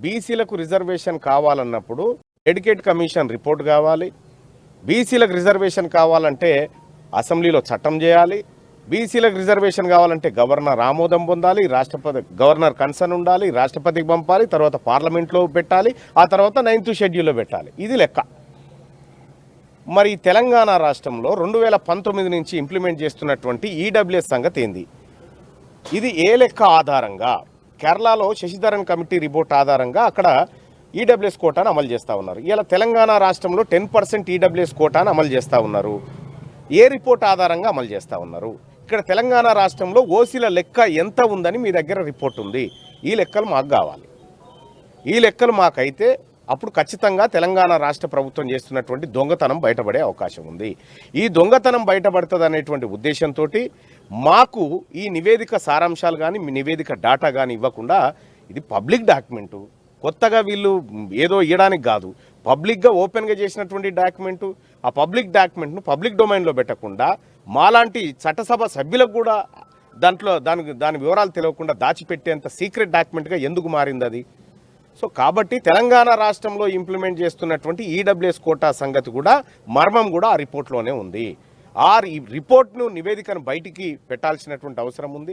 బీసీలకు రిజర్వేషన్ కావాలన్నప్పుడు educate commission report కావాలి. బీసీలకు రిజర్వేషన్ కావాలంటే అసెంబ్లీలో చట్టం చేయాలి. బీసీలకు రిజర్వేషన్ కావాలంటే గవర్నర్ ఆమోదం పొందాలి, రాష్ట్రపతి గవర్నర్ కన్సర్న్ ఉండాలి, రాష్ట్రపతికి పంపాలి, తర్వాత పార్లమెంట్లో పెట్టాలి, ఆ తర్వాత 9th షెడ్యూల్లో పెట్టాలి. ఇది లెక్క. మరి తెలంగాణ రాష్ట్రంలో 2019 నుంచి ఇంప్లిమెంట్ చేస్తున్నటువంటి ఈడబ్ల్యూఎస్ సంగతి ఏంది? ఇది ఏ లెక్క ఆధారంగా? కేరళలో శశిధరన్ కమిటీ రిపోర్ట్ ఆధారంగా అక్కడ ఈడబ్ల్యూఎస్ కోటాను అమలు చేస్తూ ఉన్నారు. ఇలా తెలంగాణ రాష్ట్రంలో 10% ఈడబ్ల్యూఎస్ కోటాను అమలు చేస్తూ ఉన్నారు. ఏ రిపోర్ట్ ఆధారంగా అమలు చేస్తూ ఉన్నారు? ఇక్కడ తెలంగాణ రాష్ట్రంలో ఓసీల లెక్క ఎంత ఉందని మీ దగ్గర రిపోర్ట్ ఉంది. ఈ లెక్కలు మాకు కావాలి. ఈ లెక్కలు మాకైతే అప్పుడు ఖచ్చితంగా తెలంగాణ రాష్ట్ర ప్రభుత్వం చేస్తున్నటువంటి దొంగతనం బయటపడే అవకాశం ఉంది. ఈ దొంగతనం బయటపడుతుంది అనేటువంటి ఉద్దేశంతో మాకు ఈ నివేదిక సారాంశాలు కానీ మీ నివేదిక డాటా కానీ ఇవ్వకుండా, ఇది పబ్లిక్ డాక్యుమెంటు, కొత్తగా వీళ్ళు ఏదో ఇవ్వడానికి కాదు, పబ్లిక్గా ఓపెన్గా చేసినటువంటి డాక్యుమెంటు. ఆ పబ్లిక్ డాక్యుమెంట్ను పబ్లిక్ డొమైన్లో పెట్టకుండా మాలాంటి చట్టసభ సభ్యులకు కూడా దాని వివరాలు తెలియకుండా దాచిపెట్టేంత సీక్రెట్ డాక్యుమెంట్గా ఎందుకు మారింది అది? సో కాబట్టి తెలంగాణ రాష్ట్రంలో ఇంప్లిమెంట్ చేస్తున్నటువంటి ఈడబ్ల్యూఎస్ కోటా సంగతి కూడా మర్మం కూడా ఆ రిపోర్ట్లోనే ఉంది. ఆ రిపోర్ట్ను నివేదికను బయటికి పెట్టాల్సినటువంటి అవసరం ఉంది.